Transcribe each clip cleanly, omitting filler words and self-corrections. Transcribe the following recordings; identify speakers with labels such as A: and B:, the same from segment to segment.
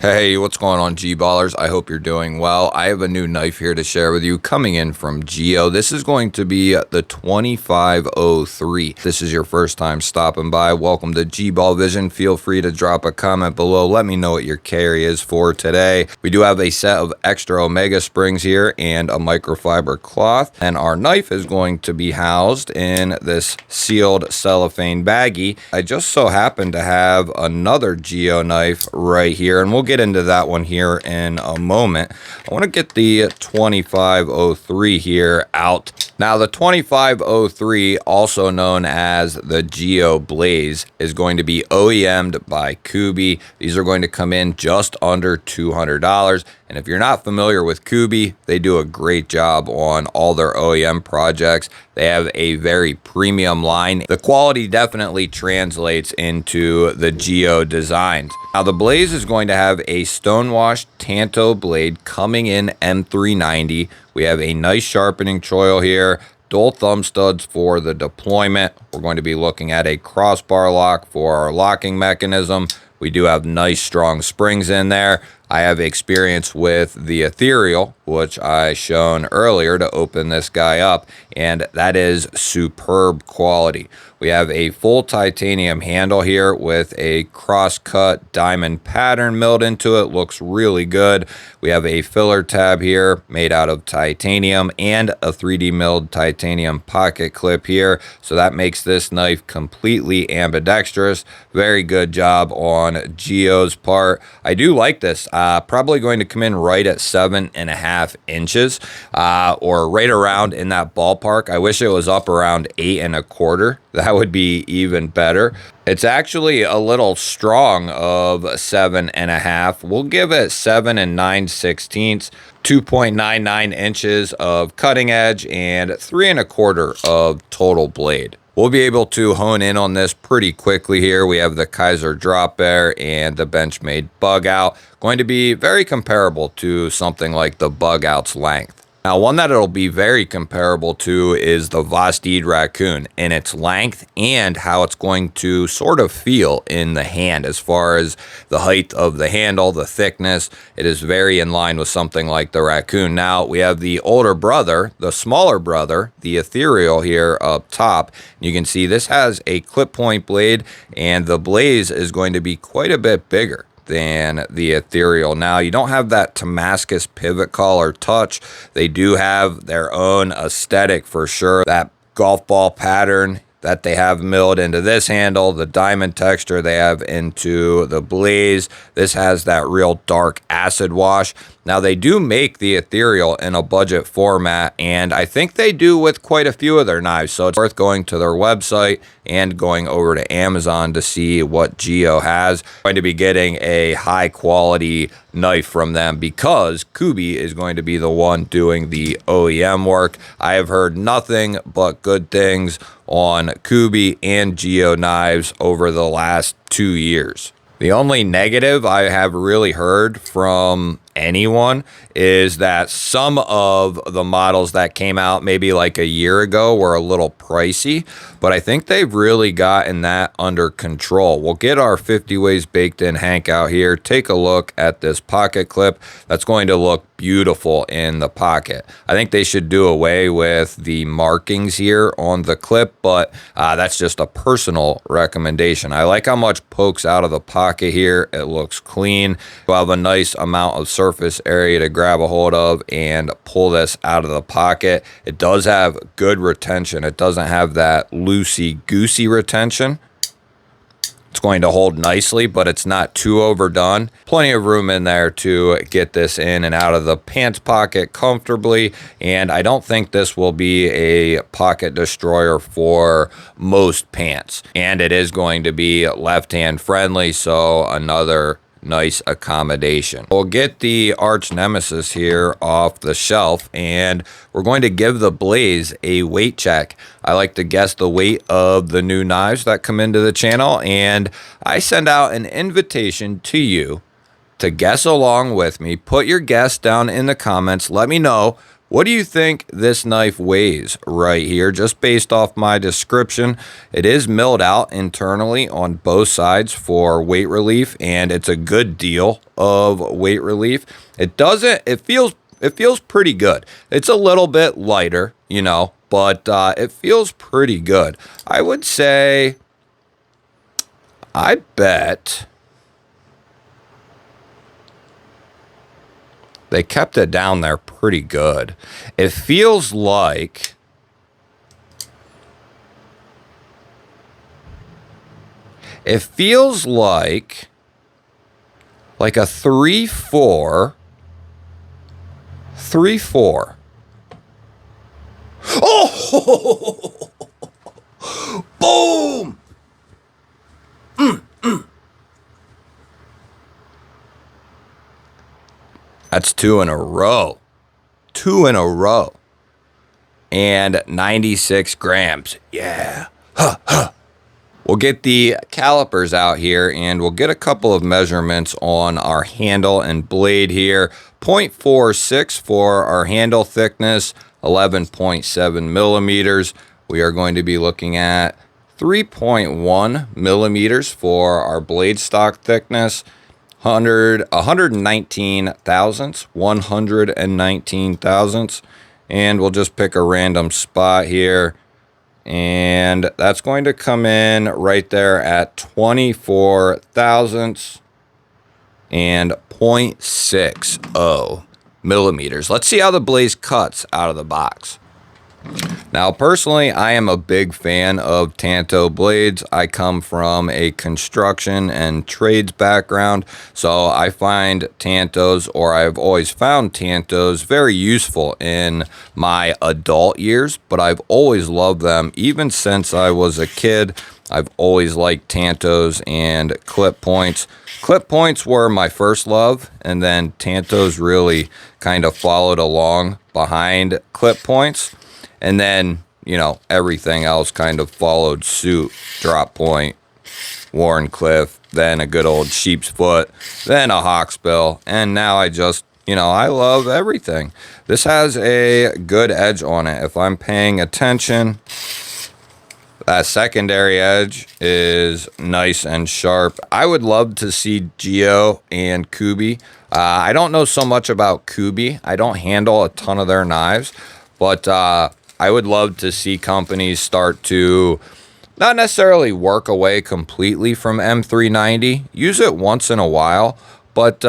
A: Hey, what's going on, G-Ballers? I hope you're doing well. I have a new knife here to share with you coming in from GEO. This is going to be the 2503. If this is your first time stopping by, welcome to GBall Vision. Feel free to drop a comment below. Let me know what your carry is for today. We do have a set of extra Omega springs here and a microfiber cloth. And our knife is going to be housed in this sealed cellophane baggie. I just so happen to have another GEO knife right here, and we'll get into that one here in a moment. I want to get the 2503 here out. Now, the 2503, also known as the GEO Blaze, is going to be OEM'd by Kubi. These are going to come in just under $200. And if you're not familiar with Kubi, they do a great job on all their OEM projects. They have a very premium line. The quality definitely translates into the GEO designs. Now, the Blaze is going to have a stonewashed Tanto blade coming in M390. We have a nice sharpening choil here. Dual thumb studs for the deployment. We're going to be looking at a crossbar lock for our locking mechanism. We do have nice strong springs in there. I have experience with the Ethereal, which I shown earlier to open this guy up, and that is superb quality. We have a full titanium handle here with a cross-cut diamond pattern milled into it. Looks really good. We have a filler tab here made out of titanium and a 3D milled titanium pocket clip here. So that makes this knife completely ambidextrous. Very good job on GEO's part. I do like this. Probably going to come in right at 7.5 inches or right around in that ballpark. I wish it was up around 8.25. That would be even better. It's actually a little strong of 7.5. We'll give it 7 9/16, 2.99 inches of cutting edge and 3.25 of total blade. We'll be able to hone in on this pretty quickly here. We have the Kaiser drop bear and the Benchmade bug out. Going to be very comparable to something like the bug out's length. Now, one that it'll be very comparable to is the Vosteed Raccoon in its length and how it's going to sort of feel in the hand as far as the height of the handle, the thickness. It is very in line with something like the Raccoon. Now, we have the older brother, the smaller brother, the Ethereal here up top. You can see this has a clip point blade, and the Blaze is going to be quite a bit bigger than the Ethereal. Now, you don't have that Damascus pivot collar touch. They do have their own aesthetic for sure. That golf ball pattern that they have milled into this handle, the diamond texture they have into the Blaze. This has that real dark acid wash. Now, they do make the Ethereal in a budget format, and I think they do with quite a few of their knives, so it's worth going to their website and going over to Amazon to see what GEO has. I'm going to be getting a high-quality knife from them because Kubi is going to be the one doing the OEM work. I have heard nothing but good things on Kubi and GEO knives over the last 2 years. The only negative I have really heard from anyone is that some of the models that came out maybe like a year ago were a little pricey, but I think they've really gotten that under control. We'll get our 50 ways baked in Hank out here. Take a look at this pocket clip. That's going to look beautiful in the pocket. I think they should do away with the markings here on the clip, but that's just a personal recommendation. I like how much pokes out of the pocket here. It looks clean. We'll have a nice amount of surface area to grab a hold of and pull this out of the pocket. It does have good retention. It doesn't have that loosey-goosey retention. It's going to hold nicely, but it's not too overdone. Plenty of room in there to get this in and out of the pants pocket comfortably, and I don't think this will be a pocket destroyer for most pants. And it is going to be left-hand friendly, so another nice accommodation. We'll get the arch nemesis here off the shelf, and we're going to give the Blaze a weight check. I like to guess the weight of the new knives that come into the channel, and I send out an invitation to you to guess along with me. Put your guess down in the comments. Let me know What do you think this knife weighs right here? Just based off my description, it is milled out internally on both sides for weight relief, and it's a good deal of weight relief. It feels pretty good. It's a little bit lighter, you know, but it feels pretty good. I would say, I bet they kept it down there pretty good. It feels like a 3-4. 3-4. Oh! Boom! That's 2 in a row. 2 in a row. And 96 grams. Yeah. Huh, huh. We'll get the calipers out here and we'll get a couple of measurements on our handle and blade here. 0.46 for our handle thickness, 11.7 millimeters. We are going to be looking at 3.1 millimeters for our blade stock thickness. 119 thousandths, and we'll just pick a random spot here, and that's going to come in right there at 24 thousandths and 0.60 millimeters. Let's see how the blaze cuts out of the box. Now, personally, I am a big fan of Tanto blades. I come from a construction and trades background, so I find Tantos, or I've always found Tantos, very useful in my adult years, but I've always loved them even since I was a kid. I've always liked Tantos and clip points. Clip points were my first love, and then Tantos really kind of followed along behind clip points. And then, you know, everything else kind of followed suit. Drop point, Warncliffe, then a good old sheep's foot, then a hawksbill, and now I just, you know, I love everything. This has a good edge on it. If I'm paying attention, that secondary edge is nice and sharp. I would love to see GEO and Kubi. I don't know so much about Kubi. I don't handle a ton of their knives, but I would love to see companies start to not necessarily work away completely from M390. Use it once in a while, but,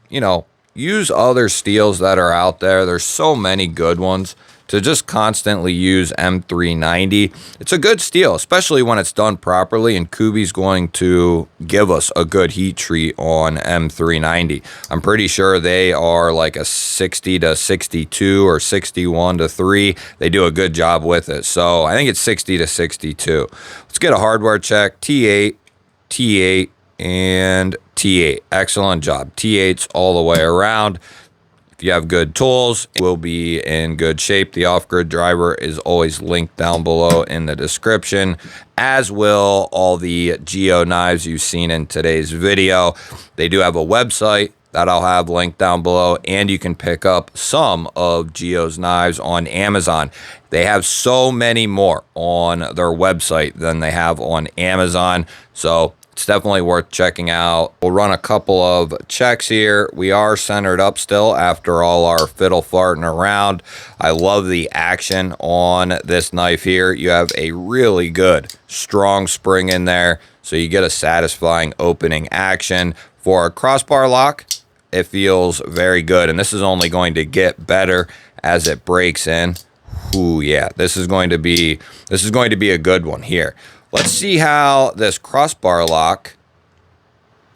A: you know, use other steels that are out there. There's so many good ones. To just constantly use M390. It's a good steel, especially when it's done properly, and Kubi's going to give us a good heat treat on M390. I'm pretty sure they are like a 60 to 62 or 61 to 3. They do a good job with it. So I think it's 60 to 62. Let's get a hardware check. T8, T8, and T8. Excellent job. T8's all the way around. If you have good tools, we'll be in good shape. The off-grid driver is always linked down below in the description, as will all the GEO knives you've seen in today's video. They do have a website that I'll have linked down below, and you can pick up some of GEO's knives on Amazon. They have so many more on their website than they have on Amazon, so it's definitely worth checking out. We'll run a couple of checks here. We are centered up still after all our fiddle farting around. I love the action on this knife here. You have a really good strong spring in there, so you get a satisfying opening action. For a crossbar lock, it feels very good, and this is only going to get better as it breaks in. Ooh, yeah, this is going to be a good one here. Let's see how this crossbar lock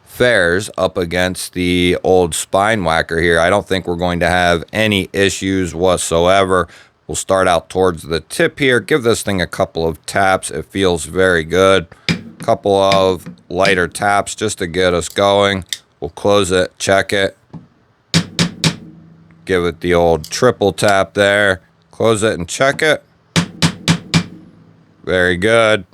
A: fares up against the old spine whacker here. I don't think we're going to have any issues whatsoever. We'll start out towards the tip here. Give this thing a couple of taps. It feels very good. Couple of lighter taps just to get us going. We'll close it, check it. Give it the old triple tap there. Close it and check it. Very good.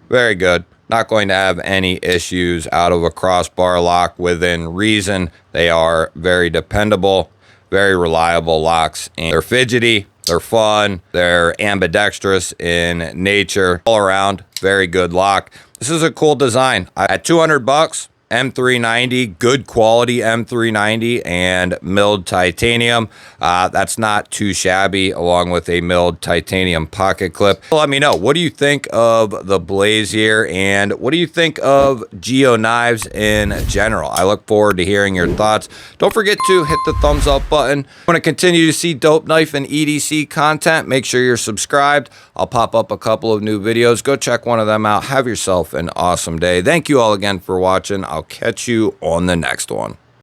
A: Very good. not going to have any issues out of a crossbar lock within reason. They are very dependable, very reliable locks, and they're fidgety, they're fun, they're ambidextrous in nature. All around, very good lock. This is a cool design. At 200 bucks, M390, good quality M390 and milled titanium. That's not too shabby, along with a milled titanium pocket clip. Let me know, what do you think of the Blaze here, and what do you think of GEO knives in general? I look forward to hearing your thoughts. Don't forget to hit the thumbs up button. Want to continue to see dope knife and EDC content? Make sure you're subscribed. I'll pop up a couple of new videos. Go check one of them out. Have yourself an awesome day. Thank you all again for watching. I'll catch you on the next one.